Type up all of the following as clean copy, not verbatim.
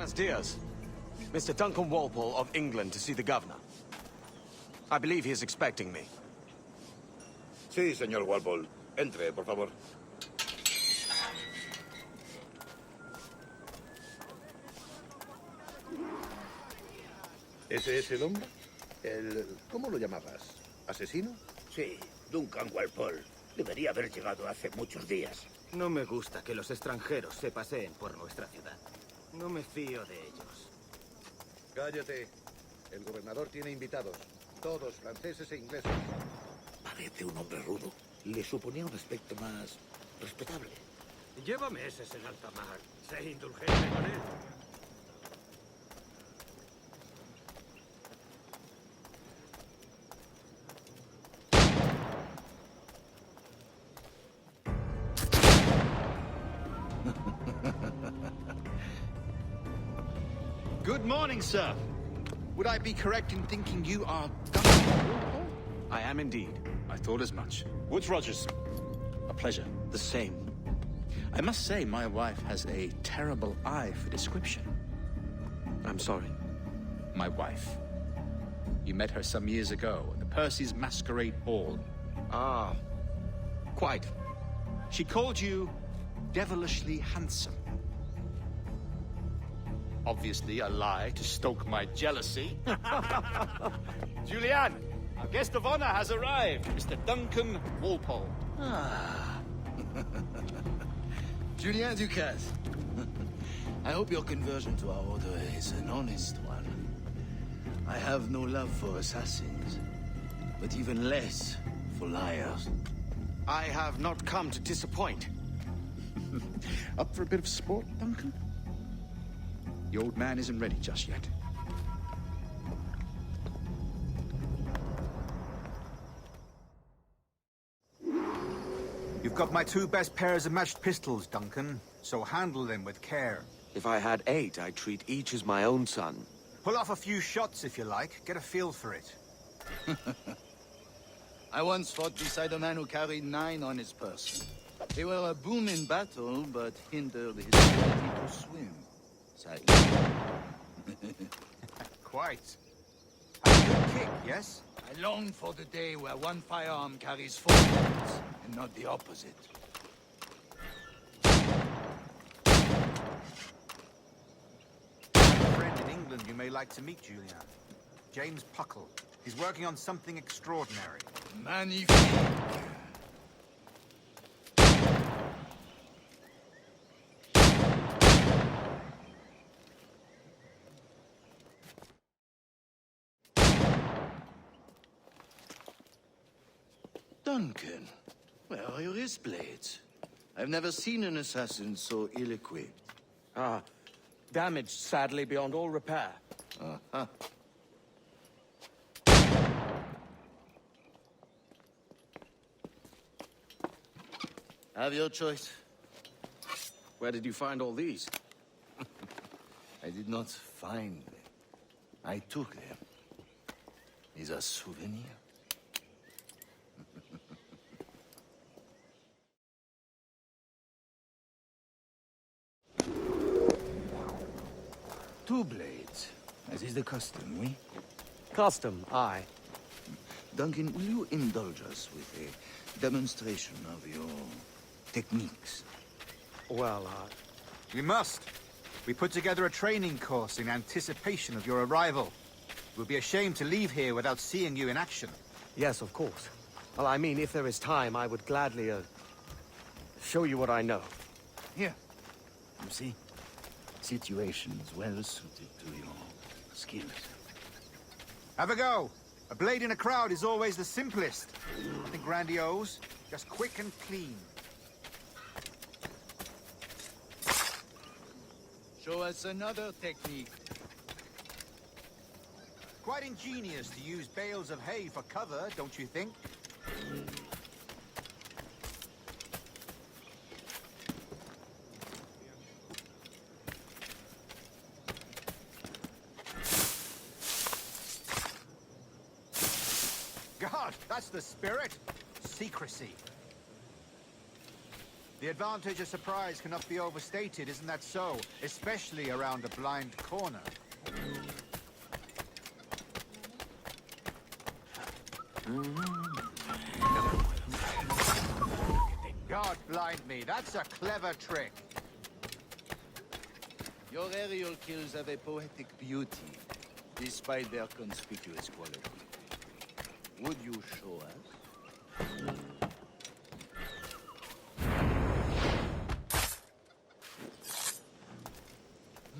Buenos dias. Mr. Duncan Walpole of England to see the governor. I believe he is expecting me. Sí, señor Walpole. Entre, por favor. ¿Ese es el hombre? ¿Cómo lo llamabas? ¿Asesino? Sí, Duncan Walpole. Debería haber llegado hace muchos días. No me gusta que los extranjeros se paseen por nuestra ciudad. No me fío de ellos. Cállate. El gobernador tiene invitados. Todos franceses e ingleses. Parece un hombre rudo. Le suponía un aspecto más respetable. Lleva meses en alta mar. Sé indulgente con él. Good morning, sir. Would I be correct in thinking you are Duncan? I am indeed. I thought as much. Woods Rogers. A pleasure. The same. I must say, my wife has a terrible eye for description. I'm sorry. My wife. You met her some years ago at the Percy's Masquerade Ball. Ah, quite. She called you devilishly handsome. Obviously a lie to stoke my jealousy. Julianne, our guest of honor has arrived, Mr. Duncan Walpole. Ah. Julien Ducasse. I hope your conversion to our order is an honest one. I have no love for assassins, but even less for liars. I have not come to disappoint. Up for a bit of sport, Duncan? The old man isn't ready just yet. You've got my two best pairs of matched pistols, Duncan, so handle them with care. If I had 8, I'd treat each as my own son. Pull off a few shots if you like, get a feel for it. I once fought beside a man who carried 9 on his person. They were a boon in battle, but hindered his ability to swim. Sadly. Quite. A good kick, yes? I long for the day where one firearm carries 4 bullets, and not the opposite. I have a friend in England you may like to meet, Julian. James Puckle. He's working on something extraordinary. Magnifique! Duncan, where are your wrist blades? I've never seen an assassin so ill-equipped. Ah, damaged sadly beyond all repair. Uh-huh. Have your choice. Where did you find all these? I did not find them. I took them. Is a souvenir. Two blades, as is the custom, oui? Custom, aye. Duncan, will you indulge us with a demonstration of your techniques? Well, We must. We put together a training course in anticipation of your arrival. It would be a shame to leave here without seeing you in action. yes, of course. Well, I mean, if there is time, I would gladly, show you what I know. Here. You see? Situations well suited to your skills. Have a go. A blade in a crowd is always the simplest. Nothing grandiose, just quick and clean. Show us another technique. Quite ingenious to use bales of hay for cover, don't you think? God, that's the spirit. Secrecy. The advantage of surprise cannot be overstated, isn't that so? Especially around a blind corner. God blind me, that's a clever trick. Your aerial kills have a poetic beauty, despite their conspicuous quality. Would you show us?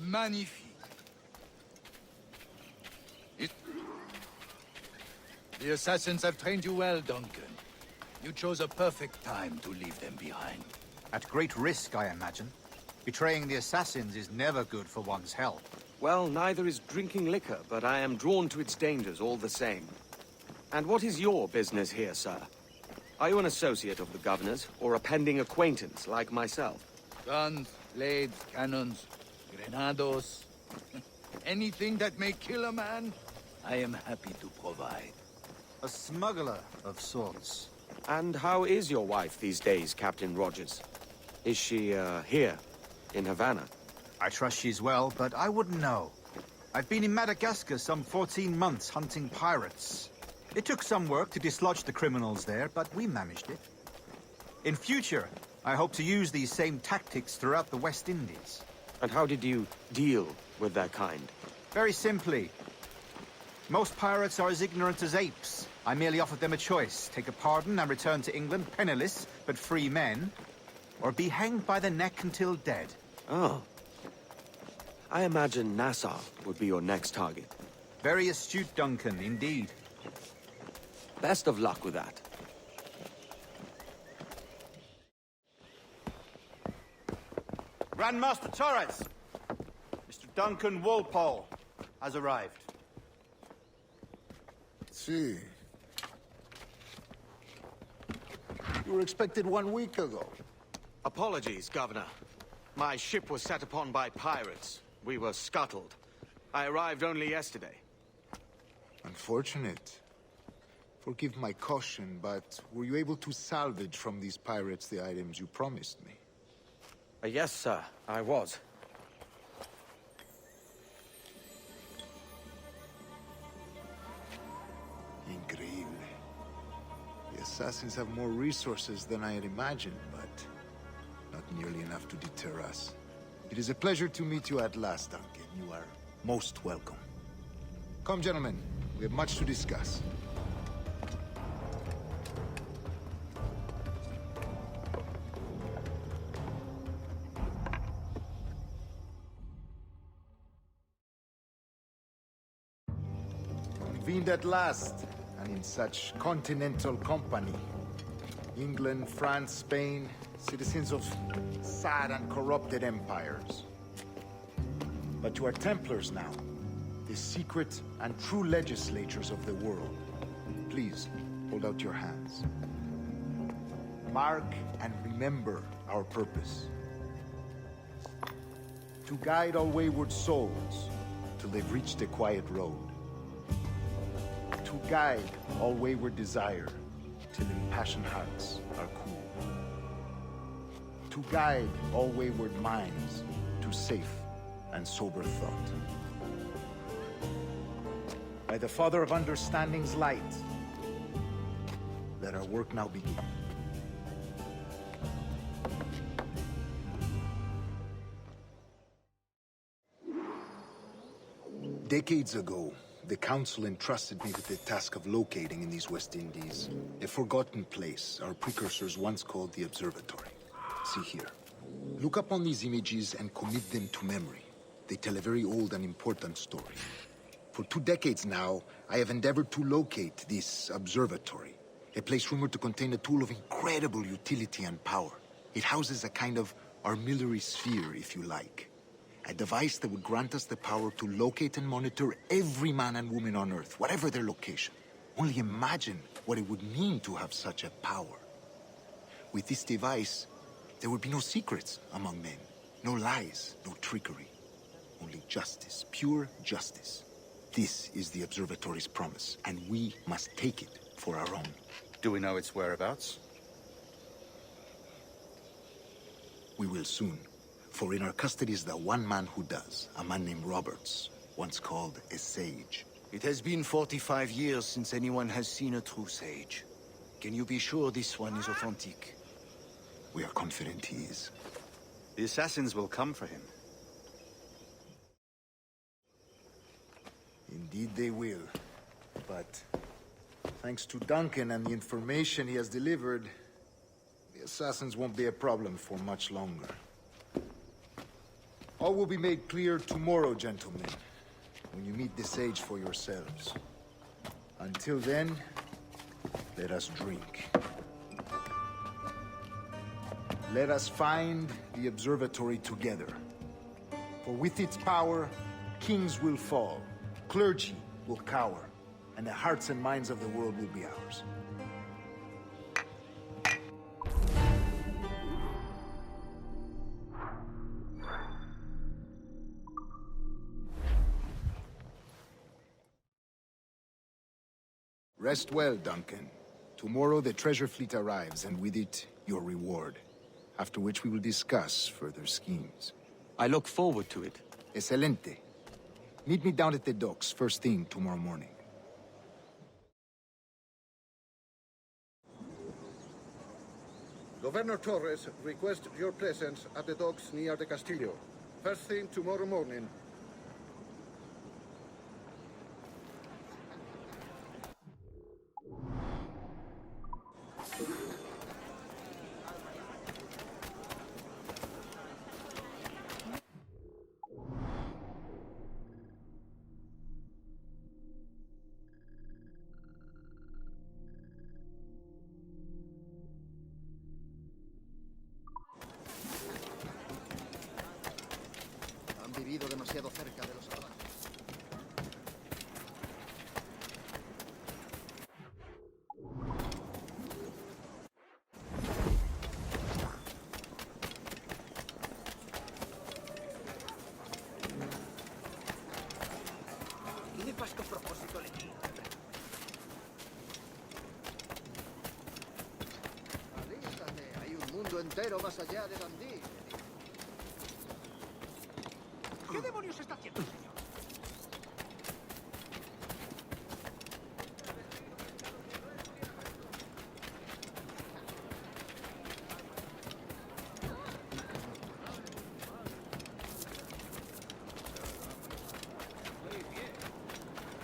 Magnifique. The assassins have trained you well, Duncan. You chose a perfect time to leave them behind. At great risk, I imagine. Betraying the assassins is never good for one's health. Well, neither is drinking liquor, but I am drawn to its dangers all the same. And what is your business here, sir? Are you an associate of the governor's, or a pending acquaintance like myself? Guns, blades, cannons, grenados. Anything that may kill a man, I am happy to provide. A smuggler of sorts. And how is your wife these days, Captain Rogers? Is she, here, in Havana? I trust she's well, but I wouldn't know. I've been in Madagascar some 14 months hunting pirates. It took some work to dislodge the criminals there, but we managed it. In future, I hope to use these same tactics throughout the West Indies. And how did you deal with their kind? Very simply. Most pirates are as ignorant as apes. I merely offered them a choice. Take a pardon and return to England penniless, but free men. Or be hanged by the neck until dead. Oh. I imagine Nassau would be your next target. Very astute, Duncan, indeed. Best of luck with that. Grandmaster Torres! Mr. Duncan Walpole has arrived. See. You were expected 1 week ago. Apologies, Governor. My ship was set upon by pirates. We were scuttled. I arrived only yesterday. Unfortunate. Forgive my caution, but were you able to salvage from these pirates the items you promised me? Yes, sir, I was. Increíble. The assassins have more resources than I had imagined, but not nearly enough to deter us. It is a pleasure to meet you at last, Duncan. You are most welcome. Come, gentlemen. We have much to discuss. Convened at last, and in such continental company. England, France, Spain, citizens of sad and corrupted empires. But you are Templars now, the secret and true legislators of the world. Please, hold out your hands. Mark and remember our purpose. To guide all wayward souls till they've reached a quiet road. To guide all wayward desire till impassioned hearts are cool. To guide all wayward minds to safe and sober thought. By the Father of Understanding's light, let our work now begin. Decades ago, the Council entrusted me with the task of locating in these West Indies a forgotten place our precursors once called the Observatory. See here. Look upon these images and commit them to memory. They tell a very old and important story. For 2 decades now, I have endeavored to locate this observatory, a place rumored to contain a tool of incredible utility and power. It houses a kind of armillary sphere, if you like. A device that would grant us the power to locate and monitor every man and woman on Earth, whatever their location. Only imagine what it would mean to have such a power. With this device, there would be no secrets among men, no lies, no trickery. Only justice, pure justice. This is the Observatory's promise, and we must take it for our own. Do we know its whereabouts? We will soon. For in our custody is the one man who does, a man named Roberts, once called a sage. It has been 45 years since anyone has seen a true sage. Can you be sure this one is authentic? We are confident he is. The assassins will come for him. Indeed they will. But thanks to Duncan and the information he has delivered, the assassins won't be a problem for much longer. All will be made clear tomorrow, gentlemen, when you meet the sage for yourselves. Until then, let us drink. Let us find the observatory together. For with its power, kings will fall, clergy will cower, and the hearts and minds of the world will be ours. Rest well, Duncan. Tomorrow the treasure fleet arrives, and with it, your reward. After which we will discuss further schemes. I look forward to it. Excelente. Meet me down at the docks first thing tomorrow morning. Governor Torres requests your presence at the docks near the Castillo. First thing tomorrow morning. Han vivido demasiado cerca de los salvajes. ¿Qué pasco propósito le di? Alístate, hay un mundo entero más allá de Dundee. ¿Qué demonios está haciendo, señor?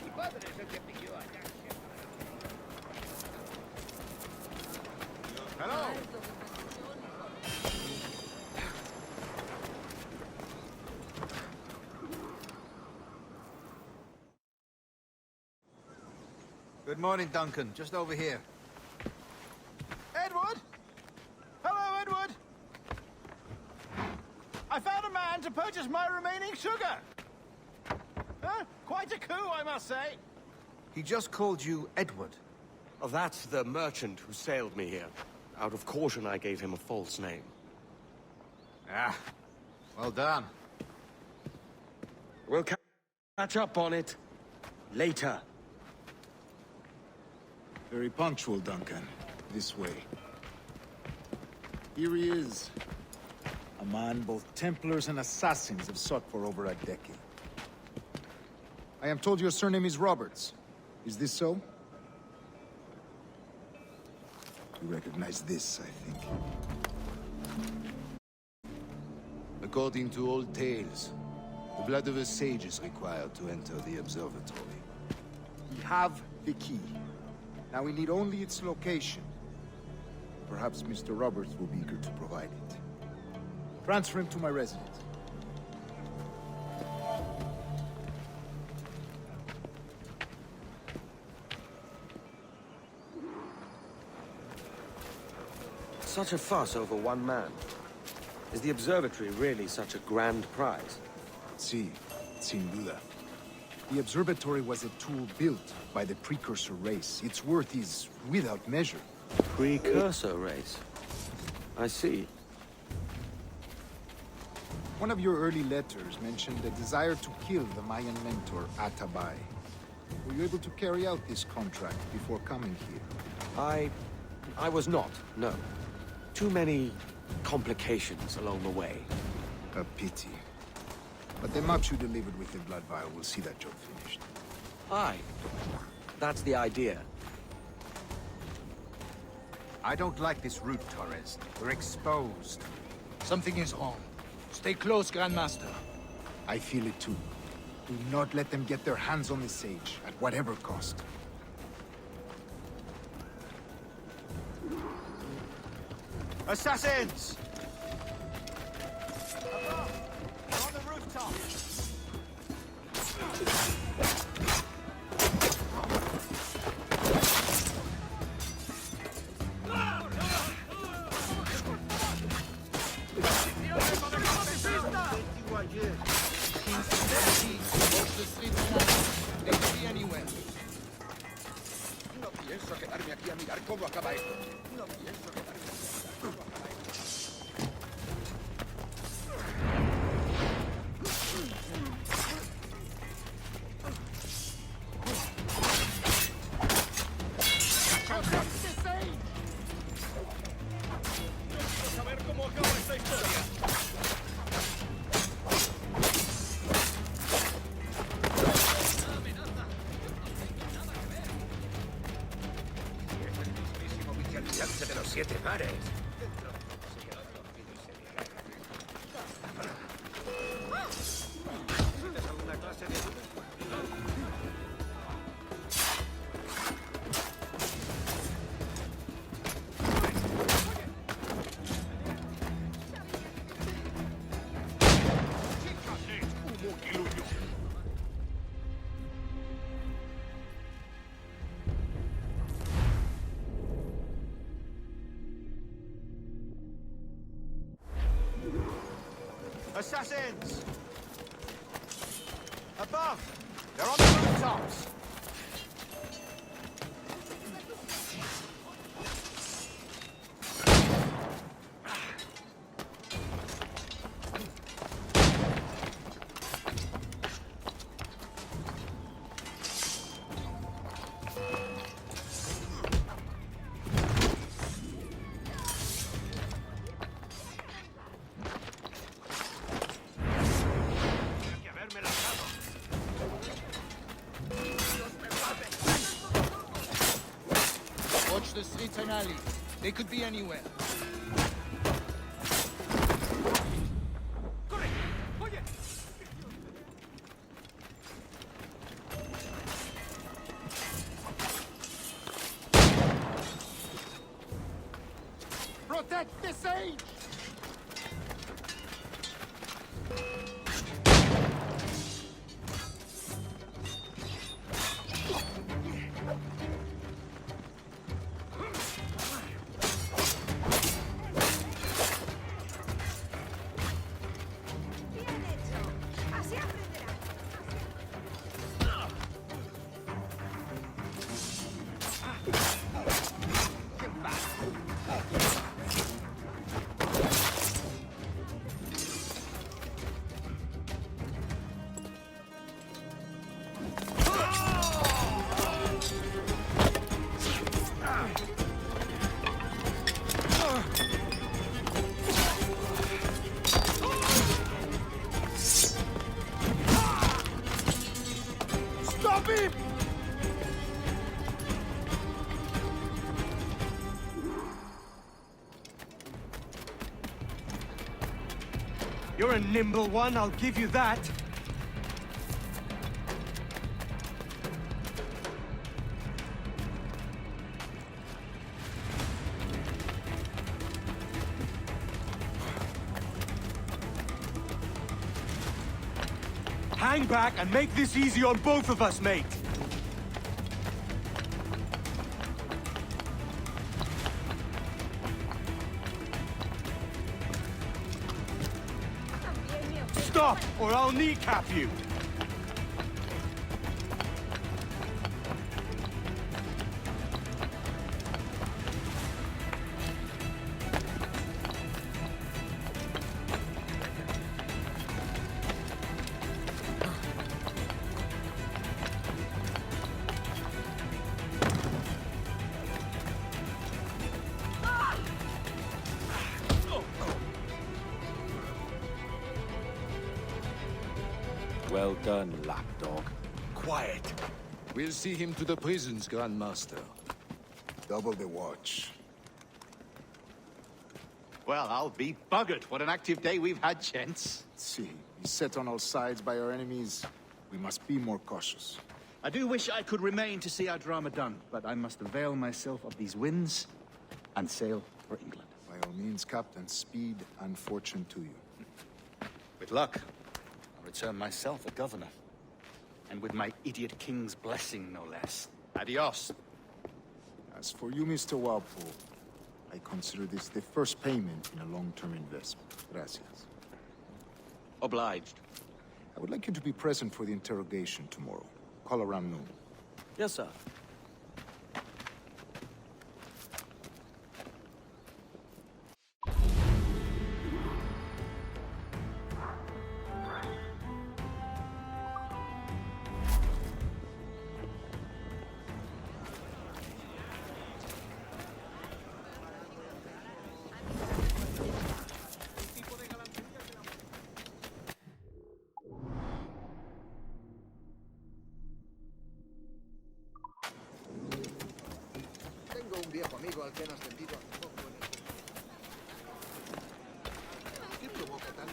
Mi padre es el que pilló allá. Good morning, Duncan. Just over here. Edward? Hello, Edward. I found a man to purchase my remaining sugar. Quite a coup, I must say. He just called you Edward. Oh, that's the merchant who sailed me here. Out of caution, I gave him a false name. Ah, well done. We'll catch up on it later. Very punctual, Duncan. This way. Here he is. A man both Templars and assassins have sought for over a decade. I am told your surname is Roberts. Is this so? You recognize this, I think. According to old tales, the blood of a sage is required to enter the observatory. We have the key. Now we need only its location. Perhaps Mr. Roberts will be eager to provide it. Transfer him to my residence. Such a fuss over one man. Is the observatory really such a grand prize? Sí, sin duda. The observatory was a tool built by the precursor race. Its worth is without measure. Precursor race. I see. One of your early letters mentioned a desire to kill the Mayan mentor, Atabay. Were you able to carry out this contract before coming here? I was not, no. Too many complications along the way. A pity. But the maps you delivered with the blood vial will see that job finished. Aye. That's the idea. I don't like this route, Torres. We're exposed. Something is wrong. Stay close, Grandmaster. I feel it too. Do not let them get their hands on the sage, at whatever cost. Assassins! They're on the rooftop! Watch the streets now. They could be anywhere. No pienso quedarme aquí a mirar cómo acaba esto. No pienso quedarme aquí a mirar cómo acaba esto. Saber cómo acaba esta historia. De los 7 mares. Assassins! Above! They're on the rooftops! Watch the streets and alleys. They could be anywhere. Protect the sage! Stop him! You're a nimble one, I'll give you that. Hang back and make this easy on both of us, mate. Stop, or I'll kneecap you. Well done, lapdog. Quiet. We'll see him to the prisons, Grandmaster. Double the watch. Well, I'll be buggered. What an active day we've had, gents. See, beset on all sides by our enemies. We must be more cautious. I do wish I could remain to see our drama done, but I must avail myself of these winds and sail for England. By all means, Captain, speed and fortune to you. With luck, I'll return myself a governor. And with my idiot king's blessing, no less. Adios. As for you, Mr. Walpole, I consider this the first payment in a long-term investment. Gracias. Obliged. I would like you to be present for the interrogation tomorrow. Call around noon. Yes, sir. Tengo un viejo amigo al que han ascendido hace poco en el... ¿Qué provoca tal?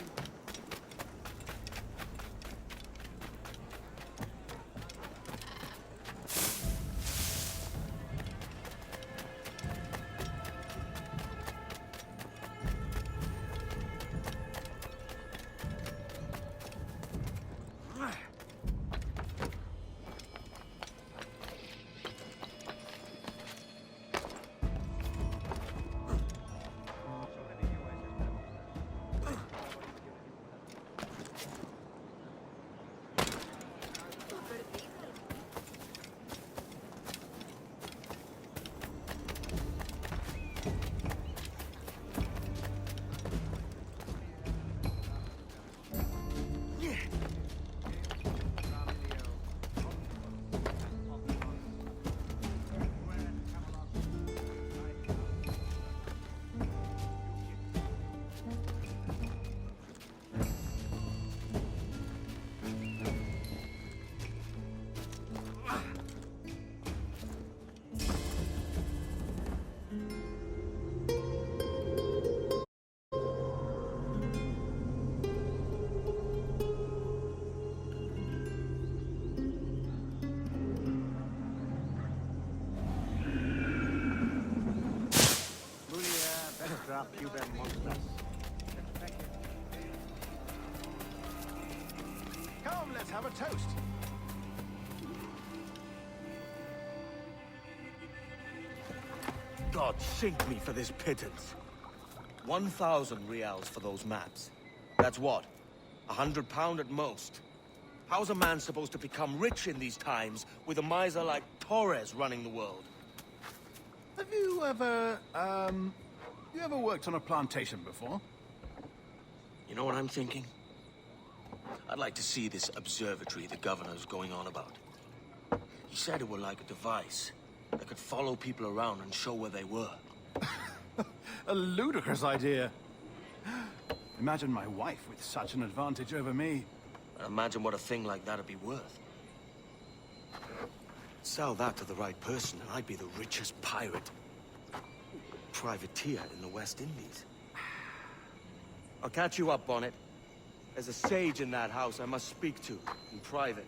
Come, let's have a toast. God sink me for this pittance. 1,000 reals for those maps. That's what? £100 at most. How's a man supposed to become rich in these times with a miser like Torres running the world? Have you ever, worked on a plantation before? You know what I'm thinking? I'd like to see this observatory the governor's going on about. He said it were like a device that could follow people around and show where they were. A ludicrous idea. Imagine my wife with such an advantage over me. Imagine what a thing like that'd be worth. Sell that to the right person and I'd be the richest pirate. Privateer in the West Indies. I'll catch you up on it. There's a sage in that house I must speak to, in private.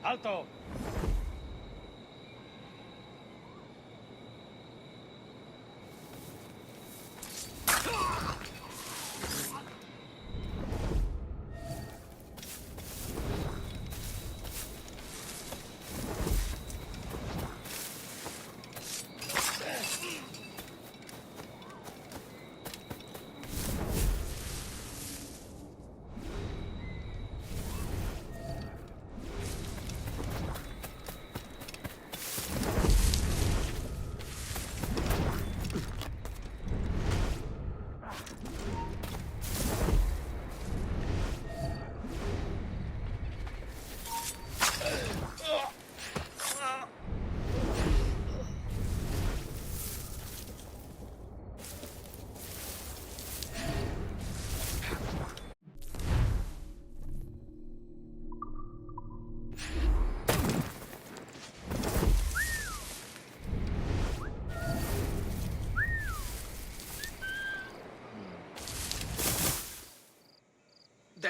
Alto!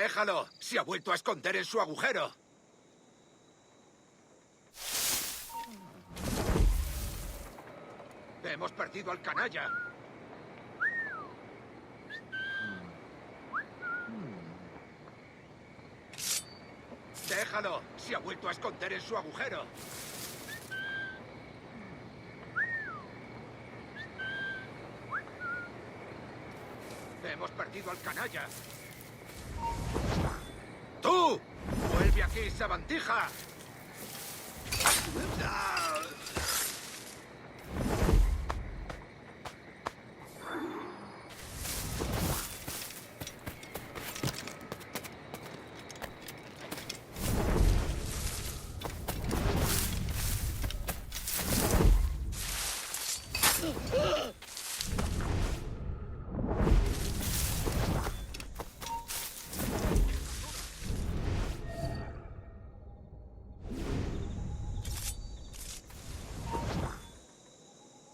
¡Déjalo! ¡Se ha vuelto a esconder en su agujero! ¡Hemos perdido al canalla! ¡Déjalo! ¡Se ha vuelto a esconder en su agujero! ¡Hemos perdido al canalla! ¡Tú! ¡Vuelve aquí, sabandija!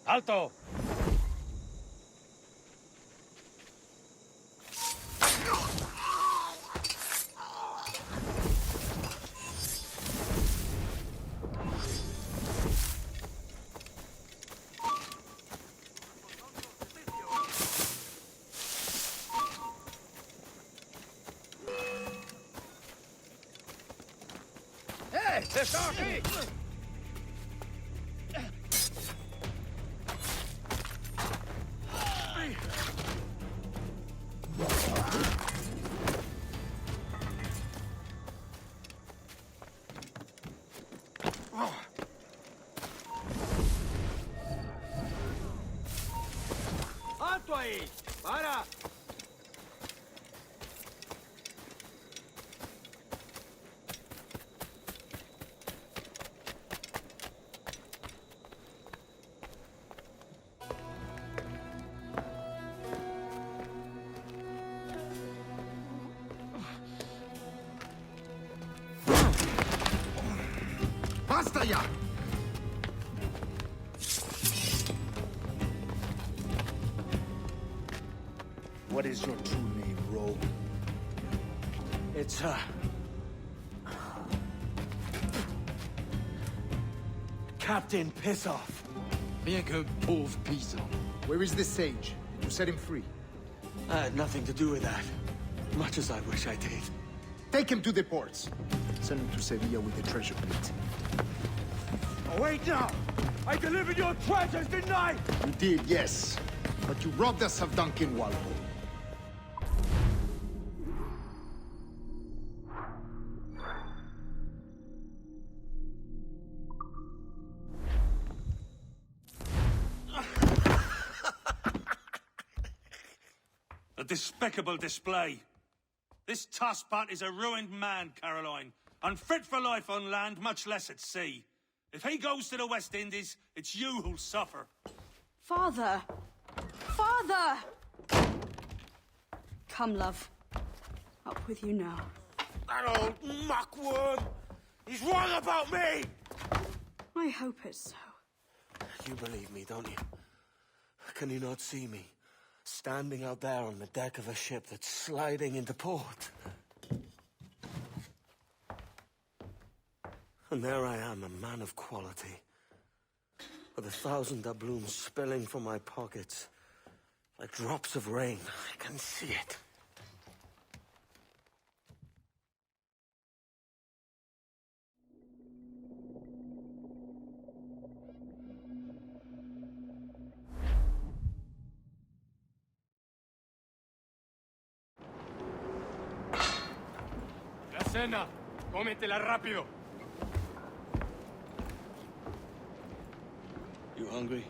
¡Alto! ¡Está aquí! ¡Alto ahí! ¡Para! ¡Basta ya! What is your true name, rogue? It's, Captain Pissoff. Bien que pauvre paysan. Where is the sage? Did you set him free? I had nothing to do with that. Much as I wish I did. Take him to the ports. Send him to Sevilla with the treasure plate. Oh, wait now! I delivered your treasures, didn't I? You did, yes. But you robbed us of Duncan Walpole. A despicable display. This tosspot is a ruined man, Caroline. Unfit for life on land, much less at sea. If he goes to the West Indies, it's you who'll suffer. Father! Father! Come, love. Up with you now. That old muckworm! He's wrong about me! I hope it's so. You believe me, don't you? Can you not see me? Standing out there on the deck of a ship that's sliding into port. And there I am, a man of quality. With 1,000 doubloons spilling from my pockets. Like drops of rain. I can see it. La cena. Cómetela rápido. You hungry?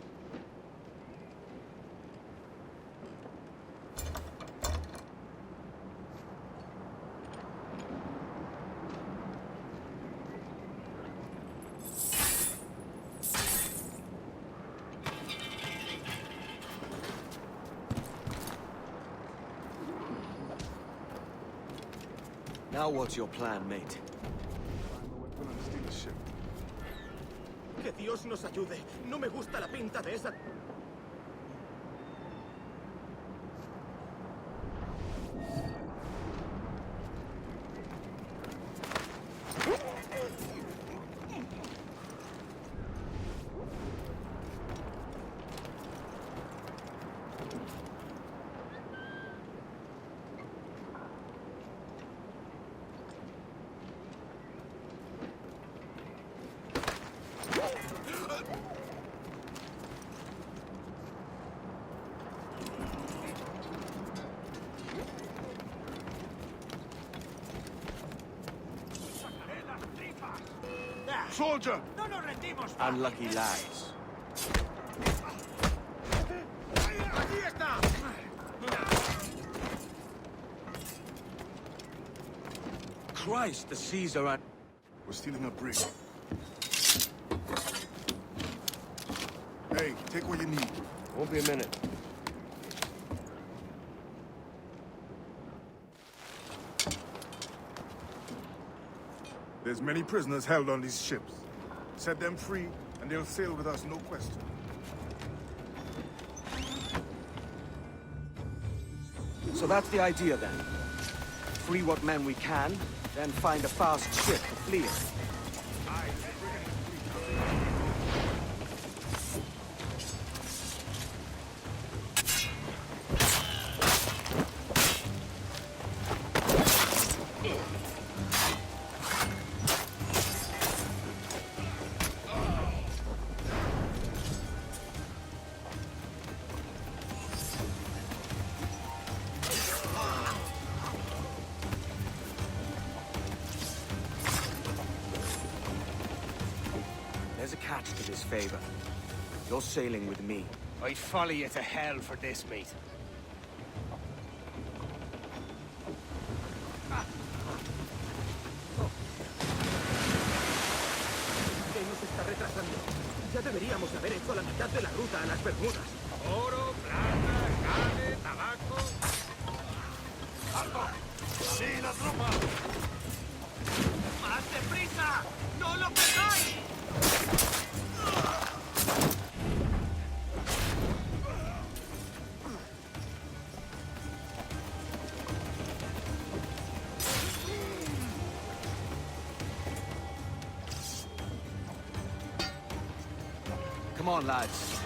Now what's your plan, mate? Que Dios nos ayude. No me gusta la pinta de esa... Soldier! Unlucky lads. Christ, the seas are at... We're stealing a brig. Hey, take what you need. Won't be a minute. There's many prisoners held on these ships. Set them free, and they'll sail with us, no question. So that's the idea then. Free what men we can, then find a fast ship to flee in. There's a catch to this favor. You're sailing with me. I'd follow you to hell for this, mate. ¿Qué nos está retrasando? Ya deberíamos haber hecho la mitad de la ruta a las Bermudas. Oro, plata, carne, tabaco... ¡Alto! ¡Sí, la tropa! ¡Más deprisa! ¡No lo perdáis! Come on, lads.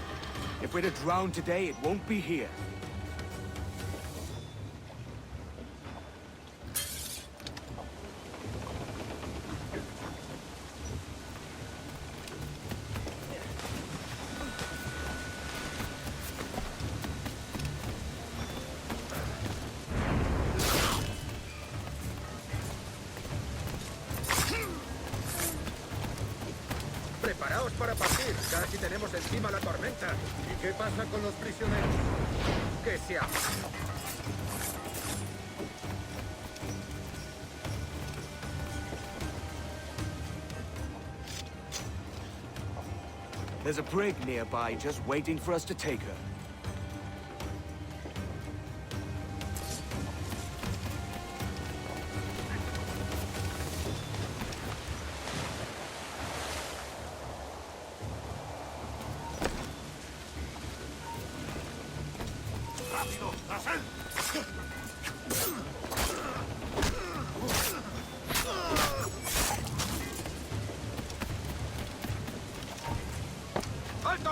If we're to drown today, it won't be here. Preparaos para partir. Casi tenemos encima la tormenta. ¿Y qué pasa con los prisioneros? Que se haga. There's a brig nearby just waiting for us to take her. ¡Rápido! ¡Tras él! ¡Alto!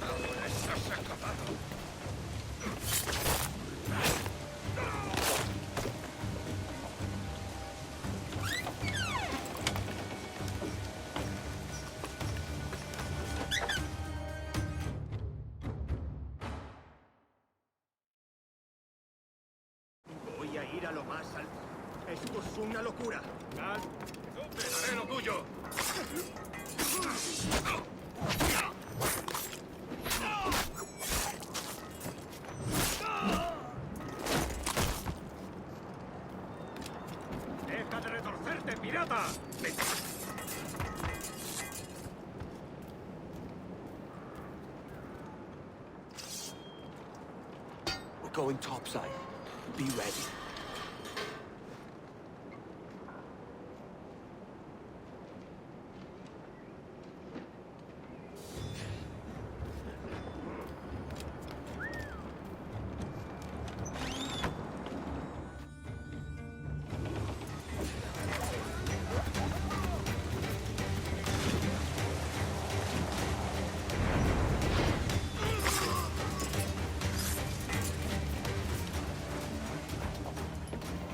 Ahora se has acabado. Voy a ir a lo más alto. Esto es una locura. Gal, yo te daré lo tuyo. ¡Deja de retorcerte, pirata! We're going topside. Be ready.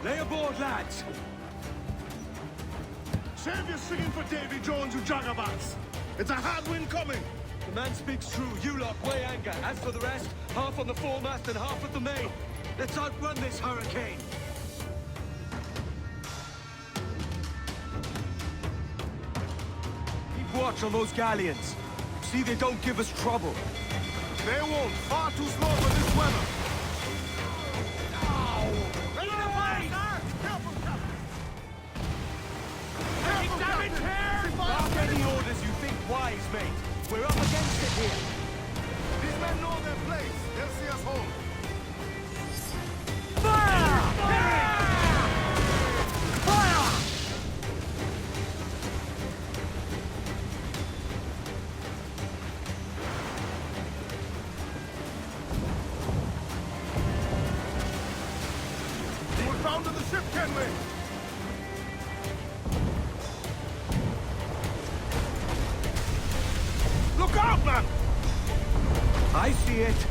Lay aboard, lads! Save your singing for Davy Jones, you jagabats! It's a hard wind coming! The man speaks true. You lot weigh anchor. As for the rest, half on the foremast and half at the main. Let's outrun this hurricane. watch on those galleons. See they don't give us trouble. They won't. Far too slow for this weather. Mark any orders you think wise, mate. We're up against it here. These men know their place. They'll see us home. Fire! Fire! We're bound to the ship, Kenway. Look out, man! I see it.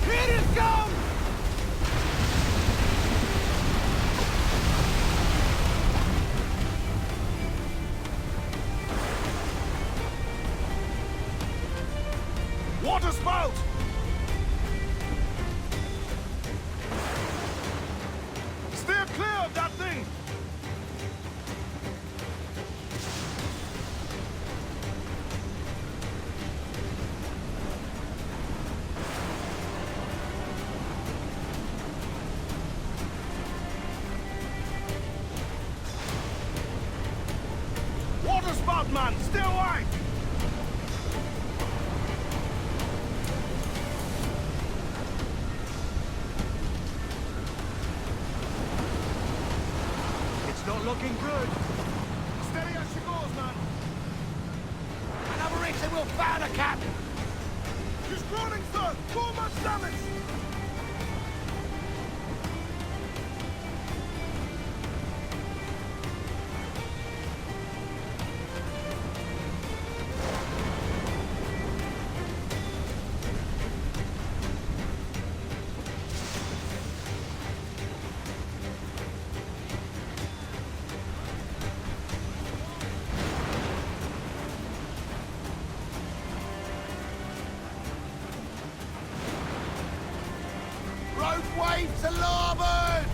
Here it comes! Water spout! Steer clear of that thing! Water spout, man! Stay wide! It's not looking good. Steady as she goes, man! Another race and we'll find a cap! She's running, sir! Too much damage! Road waves to larboard!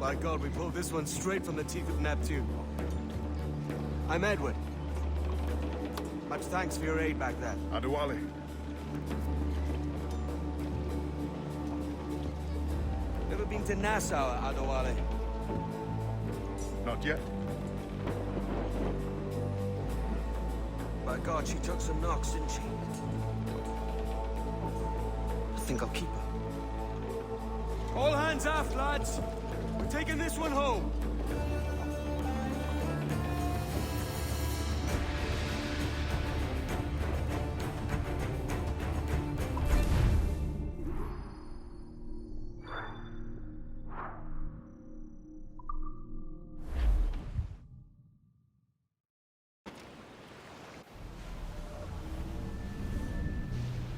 By God, we pulled this one straight from the teeth of Neptune. I'm Edward. Much thanks for your aid back there. Adewale. Ever been to Nassau, Adewale? Not yet. By God, she took some knocks, didn't she? I think I'll keep her. All hands aft, lads! We're taking this one home.